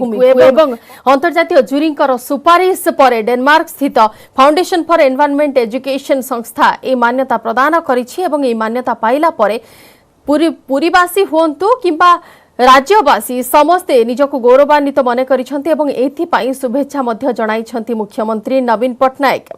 बेलाभूमि एवं अंतर्जातीय जूरी सुपारिश पर डेनमार्क स्थित फाउंडेशन फॉर एनवायरनमेंट एजुकेशन संस्था ए मान्यता प्रदान करिछि एवं ए मान्यता पाइला परे पुरीवासी हुंतु किंबा राज्यवासी समस्ते निजको गौरवान्वित मन करिसंती एवं एथिपाई शुभेच्छा मध्य जणाइछंती मुख्यमंत्री नवीन पट्टनायक।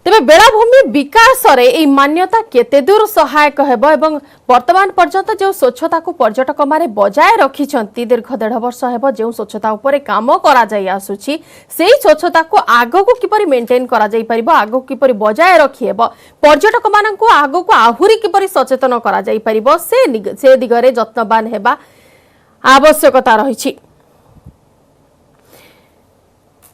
तेबे बेलाभूमि विकास रे ए मान्यता केते दूर सहायक हेबो एवं वर्तमान पर्यंत जो स्वच्छता को पर्यटक माने बजाय रखिछंती दीर्घ 1.5 वर्ष हेबो जो स्वच्छता उपरे काम करा जाय आसुची सेही स्वच्छता को आगो को किपरि मेंटेन करा जाय परिबो आगो किपरि बजाय रखि हेबो पर्यटक मानन को आगो को आहुरी किपरि सचेतन करा जाय परिबो से दिगरे यत्नवान हेबा आवश्यकता रहिछि।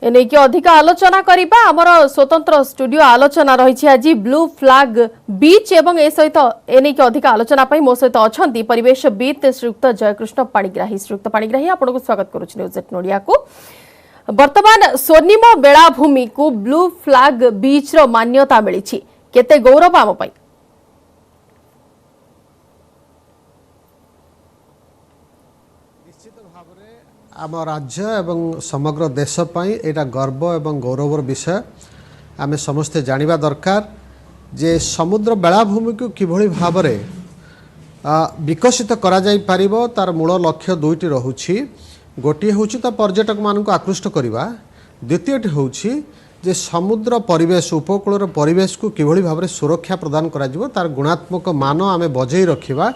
एने की अधिक आलोचना करिबा हमर स्वतंत्र स्टूडियो आलोचना रही आज ब्लू फ्लैग बीच एवं ए सहित एने की अधिक आलोचना पई मो सहित अछंती परिवेशविद श्रीयुक्त जयकृष्ण पाणिग्राही। श्रीयुक्त पाणिग्राही आपन को स्वागत करूछ न्यूज 8 नोडिया को। वर्तमान स्वर्णिम बेलाभूमि को ब्लू फ्लैग बीच रो मान्यता मिलिछि केते गौरव आम पई? आम राज्य एवं समग्र देश पाई एटा गर्व एवं गौरवर विषय आम समस्ते जानिबा दरकार जे समुद्र बेलाभूमि को किभली भाव में विकसित करा जाई पारिबो तार मूल लक्ष्य दुईटी रहुछि। गोटे होछि तो पर्यटक मान को आकृष्ट करवा, द्वितीयटी होछि जे समुद्र परिवेश उपकूल परिवेश को किभली भाव में सुरक्षा प्रदान करा जिवो तार गुणात्मक मान आमे बजै रखिबा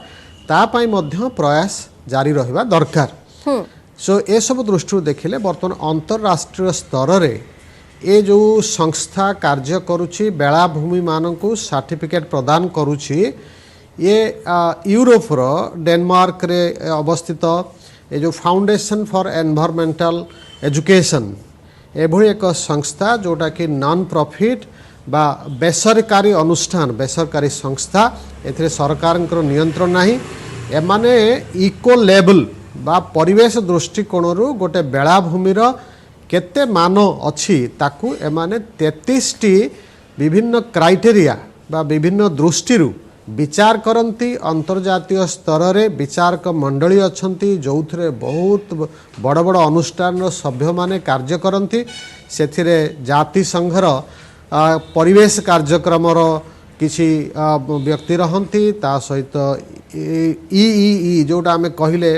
ता पाई मध्य प्रयास जारी रहिबा दरकार। सो ए सब दृष्टि देखिले बर्तमान अंतरराष्ट्रीय स्तर रे ए जो संस्था कार्य करुछि बेलाभूमि मानकु सर्टिफिकेट प्रदान करुछि ये यूरोप रो डेनमार्क रे अवस्थित ए जो फाउंडेशन फॉर एनवायरमेंटल एजुकेशन एभली एक संस्था जोटा कि नॉन प्रॉफिट बा बेसरकारी अनुष्ठान बेसरकारी संस्था एथिरे सरकारଙ୍କର नियंत्रण नाही एमाने इको लेवल बा परिवेश दृष्टिकोण गोटे बेलाभूमिर केते मान अच्छी ताकू एमाने 33टी विभिन्न क्राइटेरिया बा विभिन्न दृष्टि विचार करती अंतर्जातीय स्तर रे विचारक मंडली अच्छी जो थे बहुत बड़ बड़ अनुष्ठान सभ्य माने कार्य करती से जातिसंघर परिवेश कार्यक्रम किसी व्यक्ति रहती ता सहित ई जोटा आम कहले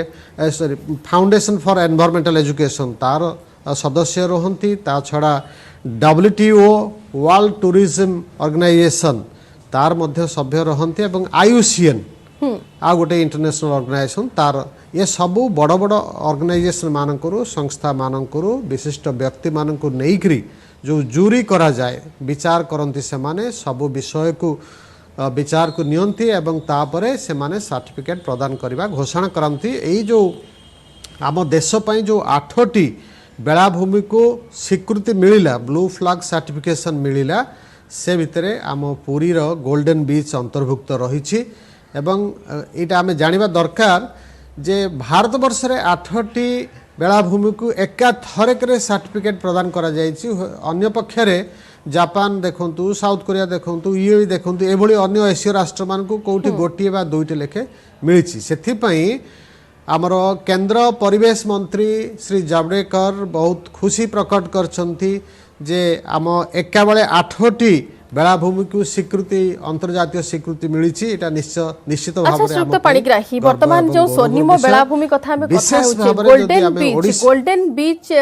sorry foundation for environmental education तार सदस्य रहती ता छड़ा WTO वर्ल्ड टूरिज्म ऑर्गेनाइजेशन तार मध्य सभ्य रहती एवं IUCN आ गोटे इंटरनेशनल ऑर्गेनाइजेशन तार ये सबू बड़ बड़ ऑर्गेनाइजेशन मानकरू संस्था मानकरू विशिष्ट व्यक्ति मानकू नेइकरी जो जूरी करा जाए विचार करती से माने सबू विषय को विचार को नियंती एवं तापरे से माने सर्टिफिकेट प्रदान करने घोषणा करती यही जो आम देश पई जो 8टी बेलाभूमि को स्वीकृति मिलिला ब्लू फ्लैग सर्टिफिकेशन मिलिला से भितरे आम पुरीर गोल्डन बीच अंतर्भुक्त रही एवं यहाँ आम जानिबा दरकार जे भारत वर्ष रे 8टी बेलाभूमि को एका थरक सर्टिफिकेट प्रदान करा जायछि। अन्य पक्षरे जापान देखंतु साउथ कोरिया देखंतु यूएई देखंतु एभली अन्य एशिया राष्ट्र मान को कोठी गोटिए बा दुईटी लेखे मिलिछि। सेथिपई आमर केंद्र परिवेश मंत्री श्री जावड़ेकर बहुत खुशी प्रकट करछंती जे आम एका बेले 8टी बेलाभूमि को स्वीकृति अंतर्जातीय स्वीकृति मिलिछि। एटा निश्चित भाव में पाणिग्राही वर्तमान जो स्वर्णिम बेलाभूमि कथा हमें कथा होछि गोल्डन बीच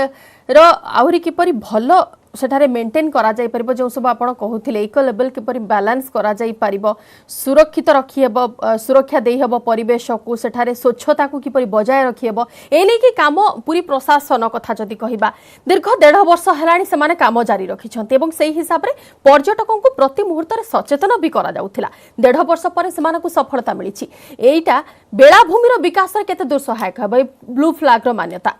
रो आहुरी किपरि भलो सेठारे मेंटेन करा जाई परिबो जो सब आपण कहउथिले इको लेवल किपरि बैलेंस करा जाई परिबो सुरक्षित रखि हेबो सुरक्षा देई हेबो परिवेश को सेठारे स्वच्छता को किपरि बजाय रखि हेबो एने की काम पूरी प्रशासन कथा जदी कहिबा दीर्घ 1.5 वर्ष हेलाणी से माने काम जारी रखिछन्ते एवं सेही हिसाब रे पर्यटकों को प्रति मुहूर्त रे सचेतन भी करा जाउथिला 1.5 वर्ष पर से मानकु सफलता मिलिछि। एईटा बेलाभूमिर विकास रे केते दूर सहायक हेबो ब्लू फ्लैग रो मान्यता?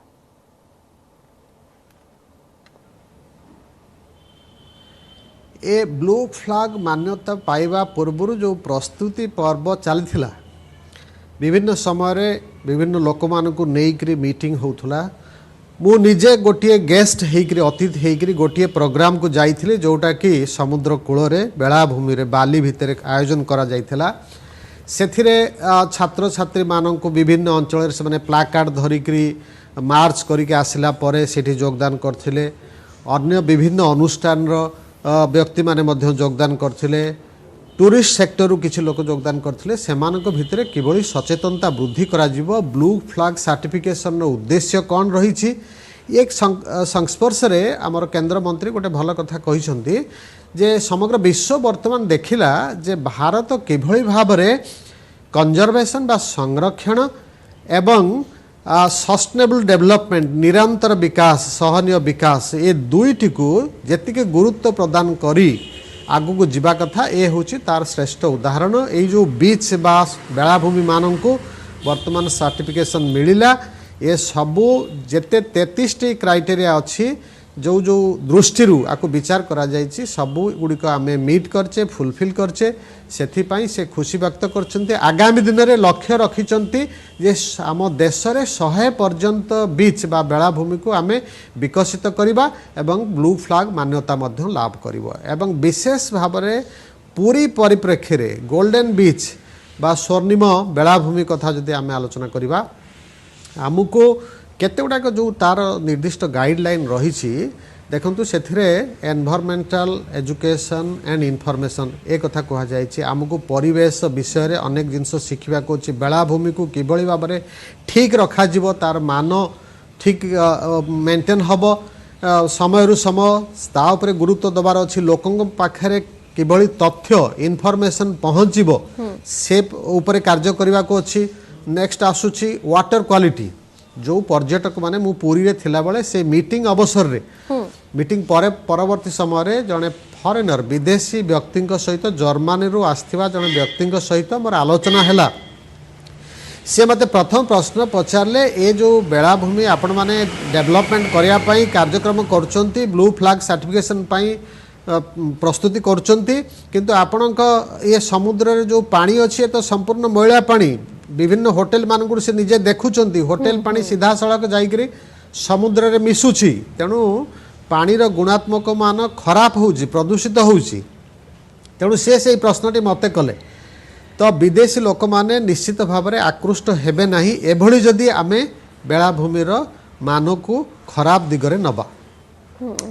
ए ब्लू फ्लैग मान्यता पाइबा पूर्व जो प्रस्तुति पर्व चलता विभिन्न समय विभिन्न लोक मानू नहीं मीटिंग होता मु निजे गोटे गेस्ट होकर अतिथि होकर गोटे प्रोग्राम को जाइए जोटा कि समुद्र कूल बेलाभूमि बाली भितर आयोजन करा जाइथिला। सेथिरे छात्र छात्री मानक विभिन्न अंचल से प्लाकार्ड धरिकी मार्च करके आसला परे सेठी योगदान करथिले अन्य विभिन्न अनुष्ठान व्यक्ति माने मध्य योगदान करथिले टूरिस्ट सेक्टर रु किछि लोक योगदान करथिले सेमानक भितरे किभଳି सचेतनता वृद्धि करा जिवो ब्लू फ्लैग सर्टिफिकेशन रो उद्देश्य कोन रहिछि एक संस्पर्श रे हमर केंद्र मंत्री गोटे भल कथा कहिसंती जे समग्र विश्व वर्तमान देखिला जे भारत किभଳି भाबरे कंजर्वेशन बा संरक्षण एवं सस्टेनेबल डेवलपमेंट निरंतर विकास सहनीय विकास ये दुईटी को जेतिके गुरुत्व प्रदान करी आगु को जीवा कथा ए होची तार श्रेष्ठ उदाहरण ए जो बीच बा बेलाभूमि माननकु वर्तमान सर्टिफिकेशन मिलिला ये सबू जेते 33 क्राइटेरिया अच्छी जो जो दृष्टि आको विचार करा जायछि सबू गुड़िक आमे मीट करचे फुलफिल करचे सेथिपाई से खुशी व्यक्त करछन्ते आगामी दिन रे लक्ष्य रखिछन्ति जे आम देश रे 100 पर्यंत बीच बा बेलाभूमि को आमे विकसित करिबा एवं ब्लू फ्लैग मान्यता मध्य लाभ करिवो एवं विशेष भाबरे पूरी परिप्रेक्षी रे गोल्डन बीच बा स्वर्णिम बेलाभूमि कथा जदि आमे आलोचना करिबा आमुको केते गुडाक जो तार निर्दिष्ट गाइडलाइन रही देखु से एनवायरमेंटल एजुकेशन एंड इनफॉरमेशन एक कथा कह जाए आमको परिवेश विषय रे अनेक जिनस शिखा बेलाभूमि को किभଳି भाबरे ठीक रखा जिवो तार मान ठीक मेंटेन हब समय रु समय ता उपरे गुरुत्व दबार अच्छी लोकंक पाखरे किभଳି तथ्य इनफॉरमेशन पहुँचो से उपरे कार्य करने को अच्छी नेक्स्ट आसुची वाटर क्वालिटी जो पर्यटक माने मु पुरी रे थिला बेले से मीटिंग अवसर रे मीटिंग पर परवर्ती समय रे जने फॉरेनर विदेशी व्यक्ति सहित जर्मनी रु आस्थिबा जने व्यक्ति सहित मोर आलोचना हैला से मते प्रथम प्रश्न पचारले ए जो बेलाभूमि आपण माने डेवलपमेंट करिया पई कार्यक्रम करचंती ब्लू फ्लैग सर्टिफिकेशन पई प्रस्तुति करचंती किंतु आपणक ये समुद्र रे जो पानी अछि तो संपूर्ण मैला पानी विभिन्न होटेल मानक से निजे देखुंट होटेल पानी सीधा सड़क जाकरी समुद्र रे मिसुची तेणु पानीर गुणात्मक मान खराब होउची प्रदूषित होउची तेणु से प्रश्नटी मते कले तो विदेशी लोक माने निश्चित भाव में आकृष्ट हेबे नाही एभली जदि आमे बेलाभूमिर मान को खराब दिगरे नबा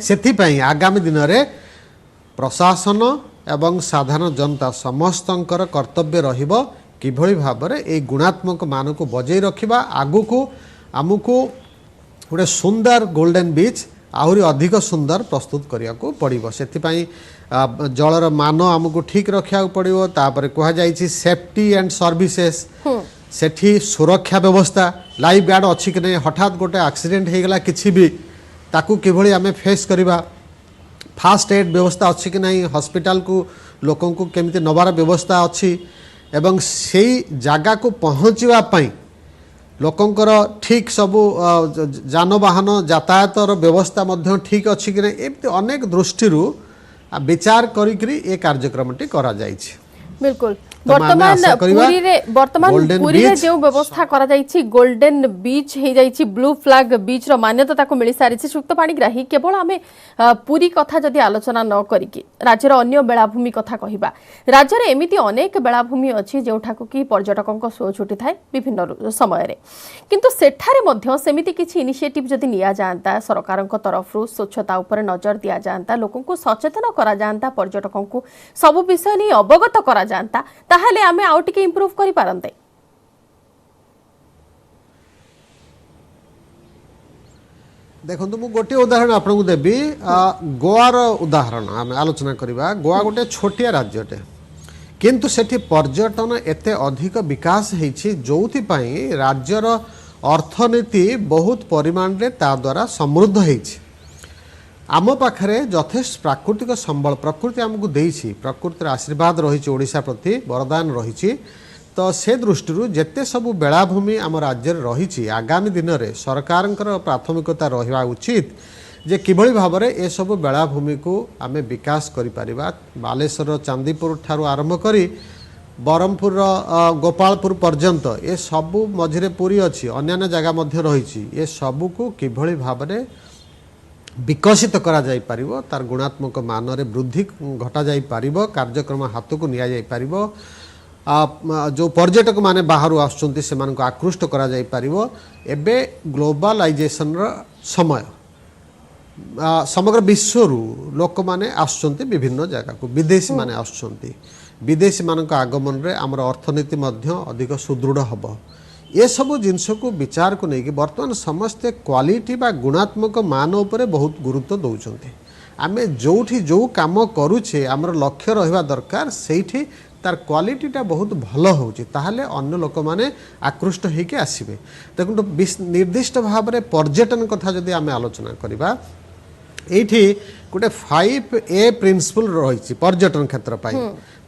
सेथिपई आगामी दिन रे प्रशासन एवं साधारण जनता समस्तंकर कर्तव्य रहिबो किभଳି भाबरे ए गुणात्मक मान को बजै रखिबा आगु को आमुको गोटे सुंदर गोल्डन बीच आहुरी अधिक सुंदर प्रस्तुत करिया को पड़िबो सेथिपई जलर मान आमुको ठीक रखिया पड़िबो तापर कहा जायछि सेफ्टी एंड सर्विसेस सेठी सुरक्षा व्यवस्था लाइफ गार्ड अछि कि नै हठात गोटे एक्सीडेंट हे गला किछि भी ताकू किभଳି आमे फेस करिबा फास्ट एड व्यवस्था अच्छी कि नहीं हॉस्पिटल को लोकों को केमिति नबार व्यवस्था अच्छी एवं से जगह को पहुँचवा लोकंकर ठीक सबू जानवाहन यातायात व्यवस्था मध्य ठीक अच्छी कि नहीं एमती अनेक दृष्टि विचार करी ए कार्यक्रमटी करा जायछि बिल्कुल वर्तमान पुरी रे जो व्यवस्था करा जायछि गोल्डन बीच हे जायछि ब्लू फ्लैग बीच रो मान्यता ताको मिली सारिछि सुक्त पाणीग्राही केवल आमे पुरी कथा जदि आलोचना न करिकि राज्यर अन्य बेलाभूमि कथा कहिबा राज्यर एमिति अनेक बेलाभूमि अछि जेउठाको कि पर्यटकक शो छुटी थाए विभिन्न समय रे किंतु सेठारे मध्य सेमिति किछि इनिशिएटिव जदि निया जानता सरकारक तरफ रु स्वच्छता ऊपर नजर दिया जानता लोकन को सचेतन करा जानता पर्यटकन को सब विषय नै अवगत करा जानता ताहले आमे आउ टिके इंप्रूव करि पारंते। देखो मु गोटे उदाहरण आपको देवी गोवार उदाहरण आम आलोचना करवा गोवा गोटे छोटिया राज्यटे किंतु सेठी पर्यटन एते अधिक विकास होइछि जोथिपाई राज्यर अर्थनीति बहुत परिमाण रे ता द्वारा समृद्ध होइछि आम पाखरे यथेष्ट प्राकृतिक संबल प्रकृति आमको देइछि प्रकृतिर आशीर्वाद रही ओडिशा प्रति वरदान रही तो से दृष्टि जेते सबू बेलाभूमि आम राज्य रही आगामी दिन में सरकार प्राथमिकता रहा उचित जे किभଳି भाबरे ए सबू बेलाभूमि को आम विकास करिपारिबा बालेश्वर चांदीपुर ठारू आरंभ करी बरमपुर गोपालपुर पर्यंत ए सबू मझिरे पुरी अच्छी अन्य जगह मध्य रही ए सबू को किभଳି भाबरे विकसित करा जाई पारिबो तार गुणात्मक मान रे वृद्धि घटा जाई पारिबो कार्यक्रम हाथ को निया जाई पारिबो जो पर्यटक माने बाहर आसुचंती से मानको आकृष्ट करा जाई परिवो एबे ग्लोबलाइजेशन रो समय समग्र विश्व लोक माने आसुचंती विभिन्न जगह को विदेशी माने आसुचंती विदेशी मानक आगमन रे हमर अर्थनीति मध्य अधिक सुदृढ़ हबो ये सब जिनस को विचार को नहीं कि वर्तमान समस्ते क्वालिटी बा गुणात्मक मान उपरे बहुत गुरुत्व दौरान आमे जोठी जो काम करूचे आमर लक्ष्य रहिबा दरकार सेठी तार क्वालिटीटा बहुत भल होची ताहले अन्य लोक माने आकृष्ट होइके आसीबे देखो निर्दिष्ट भाव में पर्यटन कथा जदि आमे आलोचना करिबा एठी गोटे 5A प्रिंसिपल रही पर्यटन क्षेत्र पाई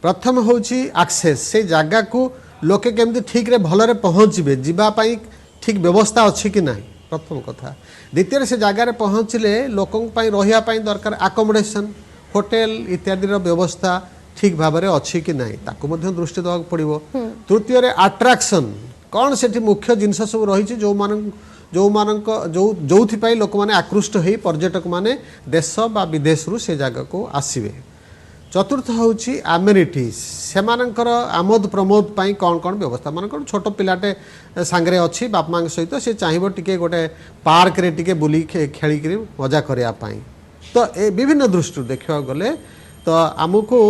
प्रथम होची एक्सेस से जगह को लोके केमती ठीक रे भलरे पहुँचे जीवाई ठीक व्यवस्था अच्छी कि नहीं प्रथम कथा द्वितीय से जगार पहुँचले लोक रही दरकार आकोमोडेशन होटेल इत्यादि व्यवस्था ठीक भाव में अच्छी कि नहीं ताकू मध्य दृष्टि देवा पड़ो तृतीय अट्राक्शन कौन से मुख्य जिनस सब रही जो जो लोक मैंने आकृष्ट हो पर्यटक माने देश बा विदेश रु से जगह को आसवे चतुर्थ होची एमेनिटीज सेमानकर आमोद प्रमोद पाई कौन कौन व्यवस्था मान छोट पिलाटे सांगरे अच्छी बाप माँ सहित से चाहिए टिके गोटे पार्क रे टिके बुली खेली मजा करने तो ए विभिन्न दृष्टि देखा गले तो आमको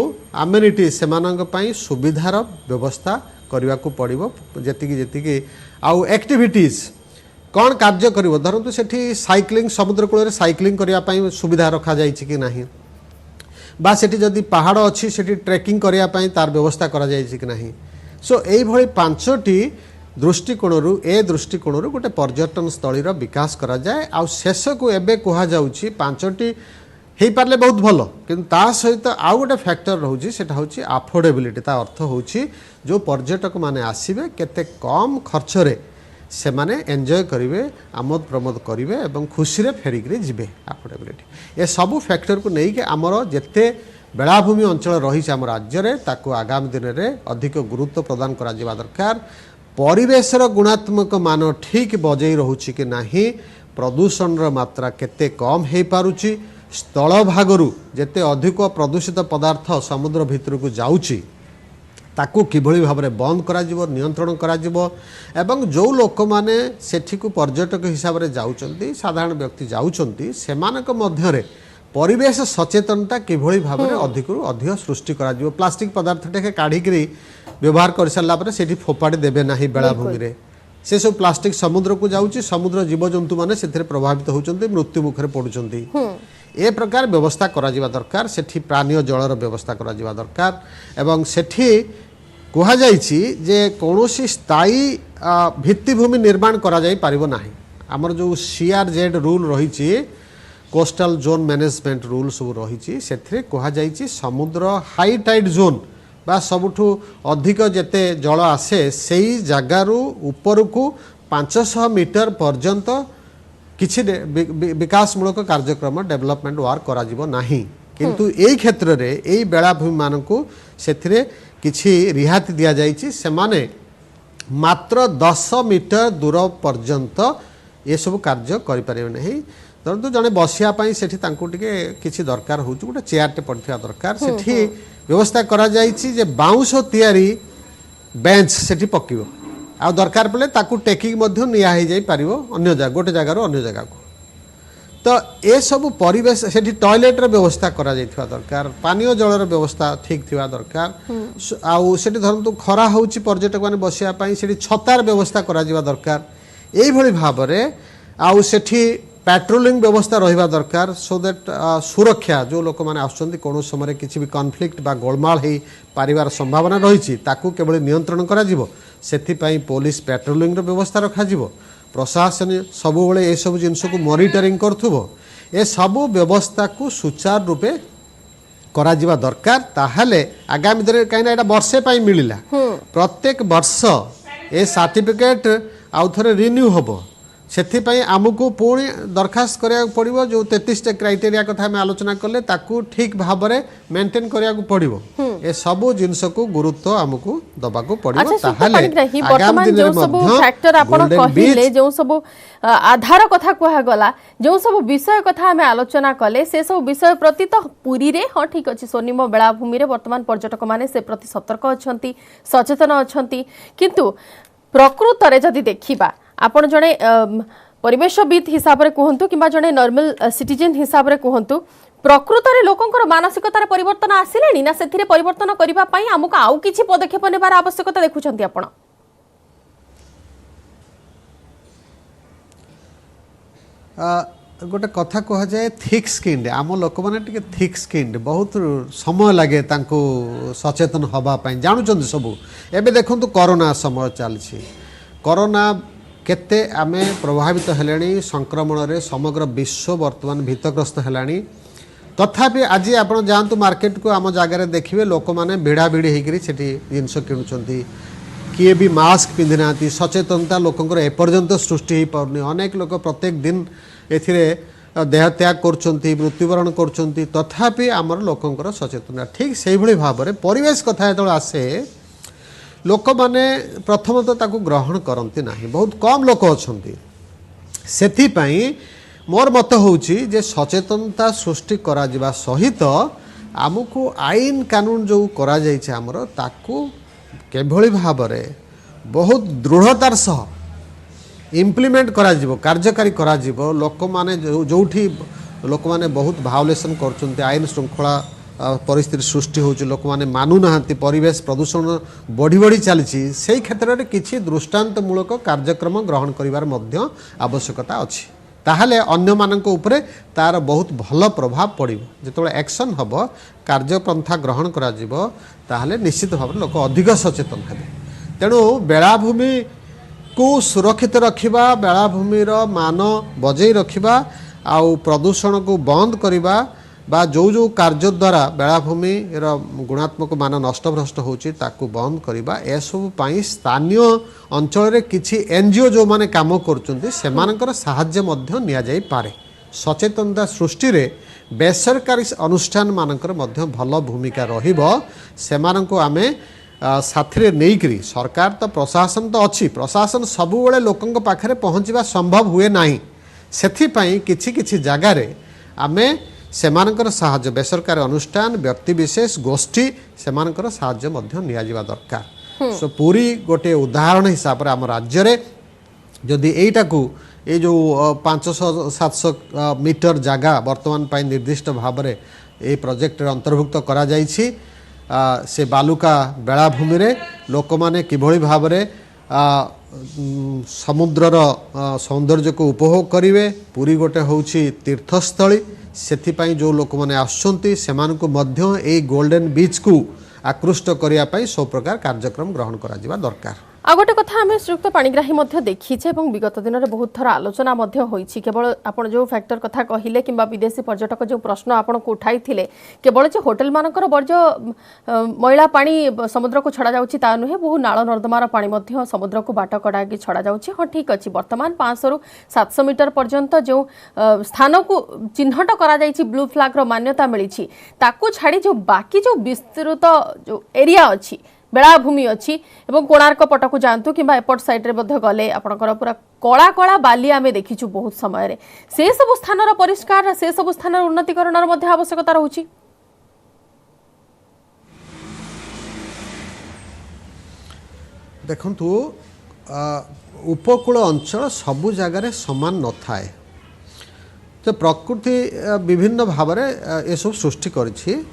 एमेनिटीज से सुविधार व्यवस्था करने को पड़ो जी आउ एक्टिविटीज कौन कार्य करिवो धरतु सेठी साइक्लिंग समुद्र कूल साइक्लिंग करने सुविधा रखा जाइए कि नहीं बा सेठी जदि पहाड़ अच्छी सेठी ट्रेकिंग करने तार व्यवस्था करा जाइए कि नहीं सो यही पांचटी दृष्टिकोण ए दृष्टिकोण गोटे पर्यटन स्थलीर विकास करा जाए आ शेष को एबे कहा जाउछि पांचटी हो पारे बहुत भल कि सहित आउ गोटे फैक्टर रोचे सेटा होछि अफोर्डेबिलिटी ता अर्थ होछि जो पर्यटक माने आसीबे केते कम खर्च रे से माने एंजॉय करेंगे आमोद प्रमोद करेंगे और खुशी रे फेरिक जीवे अफोर्डेबिलिटी ये सबू फैक्टर को लेकिन आमर जिते बेलाभूमि अंचल रही आम राज्य में ताकू आगामी दिन में अधिक गुरुत्व प्रदान करा दरकार परिवेशर गुणात्मक मान ठीक बजई रोचे कि नहीं प्रदूषण मात्रा केते कम हो पारुची स्थल भागरू जेते अधिक प्रदूषित पदार्थ समुद्र भितर को जाऊँगी ताकू किभली भाव में बंद करा जिवो नियंत्रण करा जिवो एवं जो लोक माने सेठी को पर्यटक हिसाब से जाउचंती साधारण व्यक्ति जाउचंती सेमानक मध्य रे परिवेश सचेतनता किभली भाव में अधिकरू अधिक सृष्टि करा जिवो प्लास्टिक पदार्थ टे काढ़ी व्यवहार कर सारा पर सेठी फोपाड़ी देबे नाही बेलाभूमि रे से सब प्लास्टिक समुद्र को जाउची समुद्र जीवजंतु माने सेथिरे प्रभावित होउचंती मृत्यु मुखरे पडुचंती ए प्रकार व्यवस्था करा जिवा दरकार सेठी पानीय जलर व्यवस्था करा जिवा दरकार एवं सेठी कहा जाइछि जे कौनसी स्थायी भित्तिभूमि निर्माण करा जाई पारिबो नाही आमर जो CRZ रूल रही कोस्टल जोन मैनेजमेंट रूल सब रही से कहा जाइछि समुद्र हाई टाइड जोन बा सबुठु अधिक जेते जल आसे सेई जगारू ऊपर को 500 मीटर पर्यंत किछि विकासमूलक कार्यक्रम डेवलपमेंट वर्क करा जिवो नाही किंतु एई क्षेत्र रे एई बेलाभूमि मानकू सेथिरे किछि रिहाती दिया जाइछि सेमाने मात्र 10 मीटर दूर पर्यंत ये सब कार्य करि परिबे नहीं धरतु जने बसिया पई सेठी तांको टिके किछि दरकार होउछु गोटे चेयरटे पड़थिया दरकार सेठी व्यवस्था करा जाइछि जे बाउंस तयारी बेंच सेठी पकिबो आ दरकार पले ताकू टेकिंग मध्य निया हो जाई परिबो अन्य जगह गोटे जगार अन्य जगह को तो ये सब परिवेश सेठी टॉयलेटर व्यवस्था करा जाइथिबा दरकार पानीय जलर व्यवस्था ठीक थिबा दरकार आउ सेठी धरतु खरा होउछि पर्यटक माने बसिया पई सेठी छतार व्यवस्था करा जिबा दरकार एई भली भाव रे आउ सेठी पेट्रोलिंग व्यवस्था रहिबा दरकार सो दैट सुरक्षा जो लोक माने आसुचंती कोनो समय किछि भी कॉन्फ्लिक्ट बा गोलमाल हे परिवार संभावना रहिछि ताकू केवल नियंत्रण करा जिवो सेथि पई पुलिस पेट्रोलिंग रो व्यवस्था रखा जिवो प्रशासन सब बेले ये सब जिनस को मॉनिटरिंग करथुबो ए सब व्यवस्था को सुचारू रूपे करा जिबा दरकार ताहले आगामी दिन कहीं एटा वर्षे पाई मिलिला प्रत्येक वर्ष ए सर्टिफिकेट आउ थरे रिन्यू होबो सेथिपाई आमको पुणी दरखास्त करिया पड़िबो जो 33 क्राइटेरिया कथा में आलोचना करले ताकू ठीक भाव में मेंटेन करिया पड़िबो ए सबु जिनस को गुरुत्व हमको दबाको पड़िबो अच्छा सुप्त ताहाले पाणिग्राही आगामी वर्तमान दिन जो रे सब मध्य फैक्टर आपण Golden कहिले Beach जो सब आधार कथा कहा गला जो सब विषय कथा हमें आलोचना कले से सब विषय प्रति तो पुरी रे हाँ ठीक अछि स्वर्णिम बेलाभूमि रे वर्तमान पर्यटक माने से प्रति सतर्क अछंती सचेतन अछंती किंतु प्रकृत रे जदि देखिबा आपण जणे परिवेशविद हिसाब रे कहंतु किबा जणे नॉर्मल सिटीजन हिसाब रे कहंतु प्रकृत रे लोकंकर मानसिकतार परिवर्तन आसिलेनी ना सेथिरे परिवर्तन करिबा पई हमको आउ किछि पदक्षेप नेबार आवश्यकता देखुछंती आपण गोटे कथा कह जाए थिक स्किन आम लोक मैंने टिके थिक स्किन बहुत समय लगे तांको सचेतन हवा पाई जानुचंती सबू एबे देखंतु कोरोना समय चलछि कोरोना केते आमे प्रभावित हेलेनी संक्रमण रे समग्र विश्व वर्तमान भीतग्रस्त हेलानी तथापि आज आपण जानतु मार्केट को आम जगार देखिए लोक मैंने भिड़ा भिड़ी होकर सेठी जिनस किणुचंती किए भी मास्क पिंधि ना सचेतनता लोकंकर एपर्यंत सृष्टि हो पारनी अनेक लोक प्रत्येक दिन एथिरे देहत्याग करछंती मृत्युवरण करछंती तथापि आमर लोकंकर सचेतनता ठीक से भली भाव में परिवेश कथा जो आसे लोक माने प्रथमतः ताकू ग्रहण करती नहीं बहुत कम लोक अछंती सेथिपाई मोर मत होउची जे सचेतनता सृष्टि करा जिबा सहित आमको आईन कानून जो करा जाइछे हमर ताकू केभली भाव में बहुत दृढ़तार सह इम्प्लीमेंट करा जिवो कार्यकारी करा जिवो लोक माने जोठी लोक माने बहुत भायोलेशन करछंती आईन श्रृंखला परिस्थिति सृष्टि होची लोक माने मानु नाहंती परिवेश प्रदूषण बढ़ी बढ़ी चलछि सेही क्षेत्र में किछि दृष्टांतमूलक कार्यक्रम ग्रहण करिवार मध्य आवश्यकता अछि ताहले अन्य मानक उपरे तार बहुत भल प्रभाव पड़िबो जेतोले एक्शन हबो कार्यपंथा ग्रहण करा जिवो ताहले निश्चित भाव लोक अधिक सचेतन हेबे तेणु बेलाभूमि को सुरक्षित रखिबा बेलाभूमिर मान बजै रखिबा आउ प्रदूषण को बंद करिबा बा जो जो कार्य द्वारा बेलाभूमिर गुणात्मक मान नष्टभ्रष्ट होची ताकू बंद करिबा ए सब पाई स्थानीय अंचल रे किछि एनजीओ जो माने काम करचंती सेमानकर सहाय्य मध्य निया जाई पारे सचेतनता सृष्टि रे बेसरकारी अनुष्ठान मानकर मध्य भल भूमिका रहिबो सेमाननको आमे साथी नहींकरी सरकार तो प्रशासन तो अच्छी प्रशासन सबुबले लोकंक पाखरे पहुँचवा संभव हुए नाही सेथिपाई किछि किछि जगार आमे सेमानकर साहाय्य बेसरकारी अनुष्ठान व्यक्तिविशेष गोष्ठी सेमानकर साहाय्य मध्य निया जिबा दरकार सो पूरी गोटे उदाहरण हिसाब रे आम राज्य रे जदि एटा को ये जो 500-700 मीटर जगह वर्तमान पाई निर्दिष्ट भाव में ये प्रोजेक्ट रे अंतर्भुक्त करा जाइछि से बालुका बेलाभूमि रे लोक माने किभली भाव में समुद्रर सौंदर्य को उपभोग करिवे पूरी गोटे होउछि तीर्थस्थली सेथिपाई जो लोक माने आसुचंती सेमानकु मध्य ए गोल्डन बीच को आकृष्ट करिया पई सब प्रकार कार्यक्रम ग्रहण करा जिबा दरकार आ गोटे कथा आम श्रीयुक्त पाणिग्राही देखीचे विगत दिन में बहुत थर आलोचना केवल आपण जो फैक्टर कथा कहले कि विदेशी पर्यटक जो प्रश्न आपन को उठाई केवल जो होटेल मानकर वर्ज्य मैला पानी समुद्र को छड़ा जाउछि ता नुहे बहु नाल नर्दमार पानी समुद्र को बाट कड़ा छड़ा जाउछि हाँ ठीक अच्छे वर्तमान 500 ରୁ 700 मीटर पर्यंत जो स्थान को चिन्हट करा जाइछि ब्लू फ्लैग रो मान्यता मिली ताकू छाड़ी जो बाकी जो विस्तृत जो एरिया अच्छी बेलाभूमि अच्छी एवं कोणार्क पटक जातु कि एपट साइड रे गले आपंकर पूरा कला कला बाली आम देखीचु बहुत समय से सब स्थान परिष्कार से सब स्थान उन्नतीकरण आवश्यकता रहुछि देखंतु उपकूल अंचल सबु जगार समान न थाए तो प्रकृति विभिन्न भाव में ये सब सृष्टि करिछि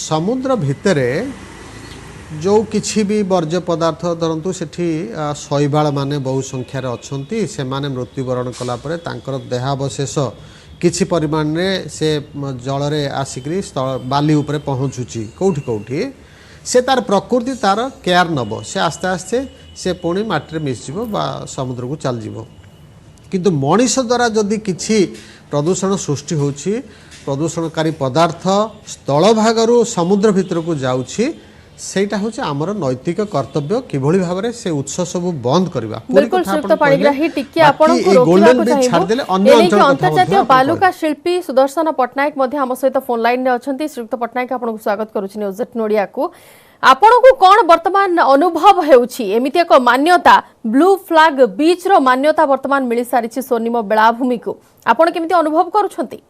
समुद्र भितरे जो किछि भी वर्ज्य पदार्थ धरतु सेठी शैवाल माने बहु संख्यार अछंती से माने मृत्युवरण कला परे तांकर देहावशेष किछि परिमाण रे से जल रे आसिकरी बाली उपरे पहुँचुची कौटी कौटी से तार प्रकृति तार केयर नब से आस्ते आस्ते से पुणी माटी रे मिसजिवो बा समुद्र को चल जिवो किंतु मनीष द्वारा जदि किछि प्रदूषण सृष्टि होछि प्रदूषणकारी पदार्थ स्थल भागरु समुद्र भितर को जाउछि ସେଇଟା ହେଉଛି ଆମର ନୈତିକ କର୍ତ୍ତବ୍ୟ କିଭଳି ଭାବରେ ସେ ଉତ୍ସ ସବୁ ବନ୍ଦ କରିବା। बिल्कुल श्रीयुक्त पाणिग्राही टिके आपनको रोकिବାକୁ चाହିଁବୁ एनेकी अंतर्जातीय बालुका शिल्पी सुदर्शन पट्टनायक मध्ये हम सहित फोन लाइन रे अछंती। श्रीयुक्त पट्टनायक आपनको स्वागत करूछि न्यूज 8 नोडिया को। आपनको कोन वर्तमान अनुभव हेउछि एमिति एक मान्यता ब्लू फ्लैग बीच रो मान्यता वर्तमान मिली सारिछि स्वर्णिम बेलाभूमि को आपण केमिति अनुभव करूछंती?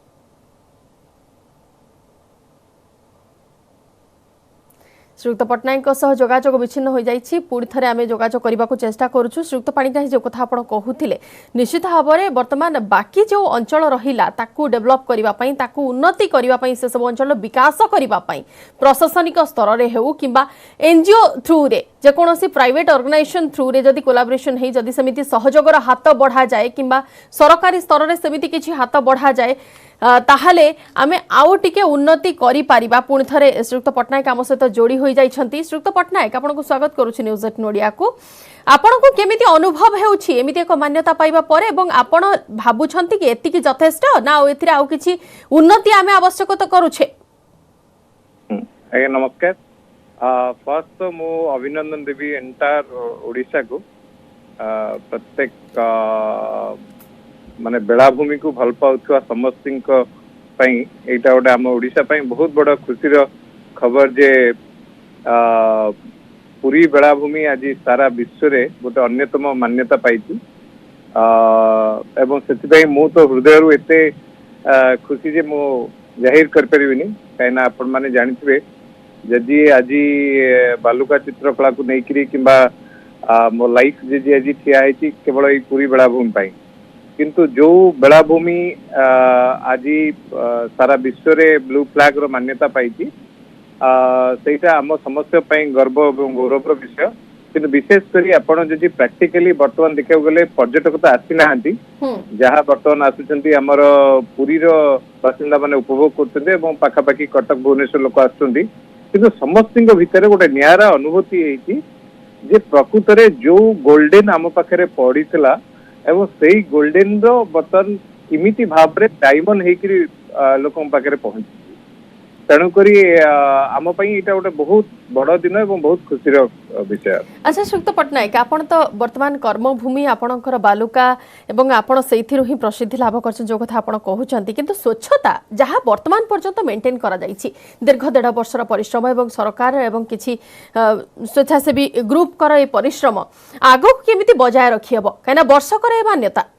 श्रीयुक्त पट्टनायक जोगाजोग विच्छिन्न हो जाइछि। पुणी थे आम जोगाजोग करने को चेष्टा करूछु। श्रीयुक्त पाणिग्राही जो कथा आपण कहूथिले निश्चित भाव में वर्तमान बाकी जो अंचल रहिला ताकू डेवलप करबा पई ताकू उन्नति करबा पई से सब अंचल विकास करबा पई प्रशासनिक स्तर रे हेउ किंबा एनजीओ थ्रू रे जे कोनोसी प्राइवेट ऑर्गेनाइजेशन थ्रू रे जदी कोलैबोरेशन हे जदी समिति सहयोगर हाथ बढ़ा जाए किंबा सरकारी स्तर रे समिति किछि हाथ बढ़ा जाए ताहले आमे आउ टिके उन्नति करि पारिबा। पुणी थरे श्रीयुक्त पट्टनायक आम सहित जोड़ी होई जाइछंती। श्रीयुक्त पट्टनायक आपनको स्वागत करूछि न्यूज 8 नोडिया को। आपनको केमिति अनुभव हेउछि एमिति एक मान्यता पाइबा परे एवं आपण भाबुछंती कि एतिकी यथेष्ट ना एथिरे आउ किछि उन्नति आमे आवश्यकता करूछे? आगे नमस्कार। फर्स्ट तो मु अभिनंदन देवी एंटायर ओडिशा को प्रत्येक माने बेलाभूमि को भल पाउथुआ समस्तिंक पई एटा गोटे आम ओडिशा पई बहुत बड़ खुशीर खबर जे पुरी बेलाभूमि आज सारा विश्व रे गोटे अन्यतम मान्यता पाइछि एवं सेति मु तो हृदय रु एते खुशी जे मु जाहिर कर परिबिनी काइना आपण माने जानिथिबे जदि आज बालुका चित्रकला को नेकरी किंबा मो लाइफ जे आज ठिया है केवल पुरी बेलाभूमि पाई किंतु जो बेलाभूमि आज सारा विश्व रे ब्लू फ्लैग रो मान्यता पाई सेटा आम समस्त गर्व और गौरव विषय किंतु विशेष करी आपण जदि प्रैक्टिकली वर्तमान देखा गले पर्यटक तो आसी नाहांती जहाँ वर्तमान आसुचंती हमर पुरी रो बासिंदा माने उपभोग करते एवं पाखापाखि कटक भुवनेश्वर लोक आसुचंती किंतु समस्तिंक भितर गोटे न्यारा अनुभूति है जे प्रकृत रे जो गोल्डन आम पाखे पड़ीला एवं सेई गोल्डन रो बर्तन किमिति भाव रे डायमंड हेकरी लोकन पाखे पहुंची तेणुकरी आम पई इटा गोटे बहुत बड़ दिन एवं बहुत खुशीर विषय। अच्छा श्रीयुक्त पट्टनायक आपण तो वर्तमान कर्मभूमि आपणकर बालुका एवं आपण सेथिरु ही प्रसिद्धि लाभ करछन जो कथा आपण कहउचंती किंतु स्वच्छता जहां वर्तमान पर्यंत मेंटेन करा जाईछि दीर्घ 1.5 वर्षर परिश्रम एवं सरकार एवं किछि स्वेच्छासेवी ग्रुप कर ए परिश्रम आगो केमिति बजाय रखियबो काना वर्षकर ए मान्यता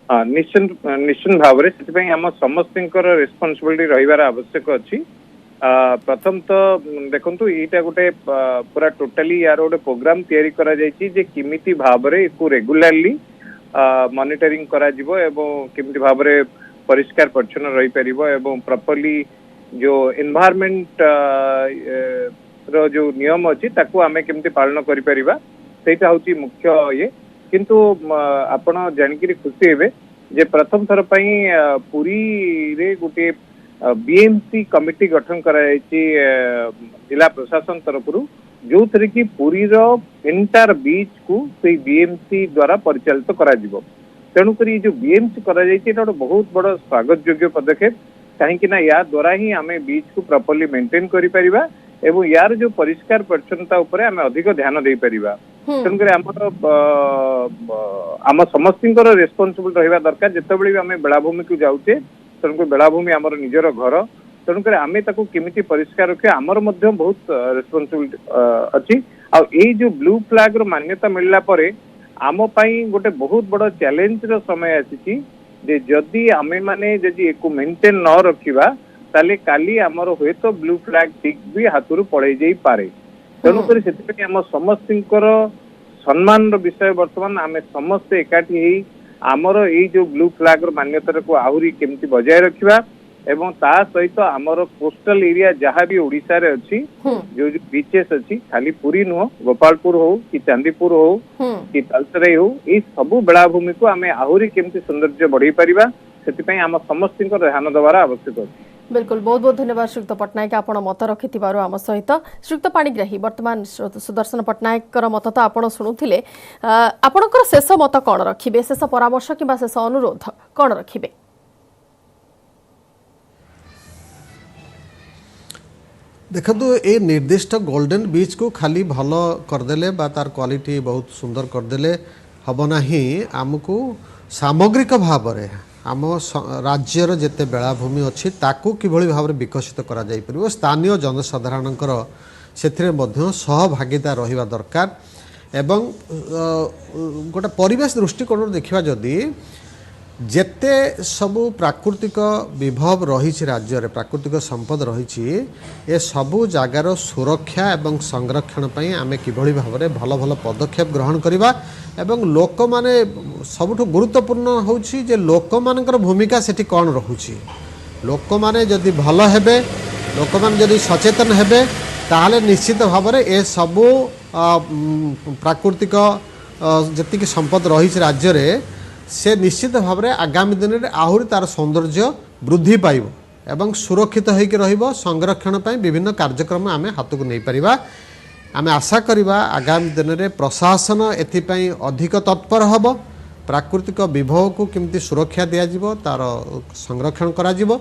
निश्चित भाव में आम समस्त रेस्पॉन्सिबिलिटी रहिबार आवश्यक अच्छी। प्रथम तो देखंतु एटा गोटे पूरा टोटाली यार गोटे प्रोग्राम तैयारी करा जायछि जे किमिति भाव रे को रेगुलरली मॉनिटरिंग करा जिवो एवं किमिति भाव रे परिष्कार परिच्छन्न रही परिबो एवं प्रॉपर्ली जो एनवायरनमेंट रो जो नियम अछि ताकू आमे किमिति पालन करि परिबा सेटा होची मुख्य ये किंतु आपण जानिकरी खुशी हेबे जे प्रथम थर पई पुरी रे गोटे बीएमसी कमिटी गठन करा जायछि जिला प्रशासन तरफ रु जो थरे कि पुरी रो एंटायर बीच को से बीएमसी द्वारा परिचालित करा जिवो। तेणु करी जो बीएमसी करा जायछि एटा बहुत बड़ स्वागत योग्य पदक्षेप कहीं ना या द्वारा ही आमे बीच को प्रॉपर्ली मेंटेन करि परिबा एवं यार जो परिष्कार परिच्छन्नता उपरे आमे अधिक ध्यान दे परिबा। तेणुक आम समस्त रेस्पॉन्सिबल रहा दरकार जितेबाला भी आम बेलाभूमि को जाऊे तेणुक बेलाभूमि आमर निजर घर तेणुक आम केमिति परिष्कार रखिए आमर बहुत रेस्पॉन्सिबिलिटी अच्छी आई जो ब्लू फ्लैग मान्यता मिलला परे आम पाई गोटे बहुत बड़ चैलेंज रो समय आसी जदि आमे माने जदि एको मेंटेन न रखिबा ताले काली आमर हुए तो ब्लू फ्लैग ठीक भी हाथरू पड़े जाई पारे। तेणुक से आम समस्त सम्मान विषय वर्तमान आम समस्ते एकाठी आमर ये जो ब्लू फ्लैग मान्यता को आहरी केमती बजाय रखिबा एवं ता सहित आमर कोस्टल एरिया जहाँ भी ओडिशा रे अच्छी जो बीचेस अच्छी खाली पुरी नुह गोपालपुर हो कि चांदीपुर हो कि तालचेराई हो ये सबू बेलाभूमि को आम आहरी केमती सौंदर्य बढ़ाई पारिबा सेति आम समस्त ध्यान देवार आवश्यक अछि। बिल्कुल बहुत बहुत धन्यवाद श्रीयुक्त पट्टनायक आपण मत रखिथिबारु आम सहित। श्रीयुक्त पाणिग्राही वर्तमान सुदर्शन पट्टनायक मत तो आपण शुणुथिले आपणकर शेष मत कौन रखिबे शेष परामर्श किंबा शेष अनुरोध कौन रखिबे? देखो ये निर्दिष्ट गोल्डन बीच को खाली भल करदेले बा तार क्वालिटी बहुत सुंदर करदेले हम ना आमको सामग्रिक भाव में आम राज्यर जिते बेलाभूमि अच्छी ताकू किभली भाव में विकसित करा जाई परिबो स्थानीय जनसाधारणकर से सहभागिता रहिबा दरकार एवं गोटे परिवेश दृष्टिकोण देखा जदि जेते सबु प्राकृतिक विभव रही राज्य रे प्राकृतिक संपद रही ए सबु जगार सुरक्षा एवं संरक्षण पई आमे किभली भाव में भल भल पदक्षेप ग्रहण करवा एवं लोक माने सबुठ गुरुत्वपूर्ण होछि जे लोक मानकर भूमिका सेठी कौन रहुछि लोक माने जदि भल हेबे लोक माने जदि सचेतन हेबे ताहले निश्चित भाव में ए सबु प्राकृतिक जतिक संपद रही राज्य रे से निश्चित भाव में आगामी दिन में आहरी तार सौंदर्य वृद्धि पाइब एवं सुरक्षित होकर रहिबो संरक्षण पई विभिन्न कार्यक्रम आमे हाथ को नहीं परिबा आमे आशा करिबा आगामी दिन में प्रशासन एथिपई अधिक तत्पर हब प्राकृतिक विभव को केमती सुरक्षा दिया तार संरक्षण करा जिवो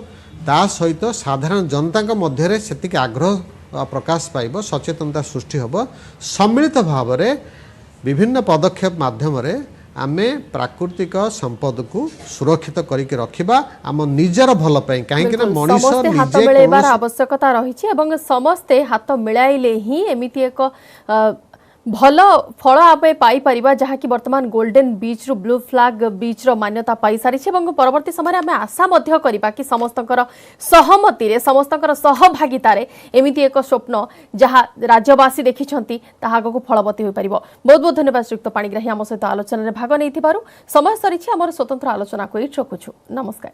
ता सहित साधारण जनता मध्य रे सेतिक आग्रह प्रकाश पाइब सचेतनता सृष्टि हब सम्मिलित भाव में विभिन्न पदक्षेप माध्यम रे आमे प्राकृतिक संपद को सुरक्षित करके रखिबा आम निजर भल पई काहे कि ना मनीष समस्ते हाथ मिलाइबार आवश्यकता रही एवं समस्ते हाथ मिलाइले ही एमिति एक भल फल आमे पाई परिबा जहा कि वर्तमान गोल्डन बीच रु ब्लू फ्लैग बीच रो मान्यता पाई सारी एवं परवर्ती समय आमे आशा मध्य करिबा कि समस्तकर सहमति रे समस्तकर सहभागितारे एमिति एक स्वप्न जहा राज्यवासी देखिछंती ताहा को फलवती होई परिबो। बहुत बहुत धन्यवाद श्रीयुक्त पाणिग्राही आम सहित आलोचना रे भाग नै थिबारु। समय सरीछि हमर स्वतंत्र आलोचना को रखुछु। नमस्कार।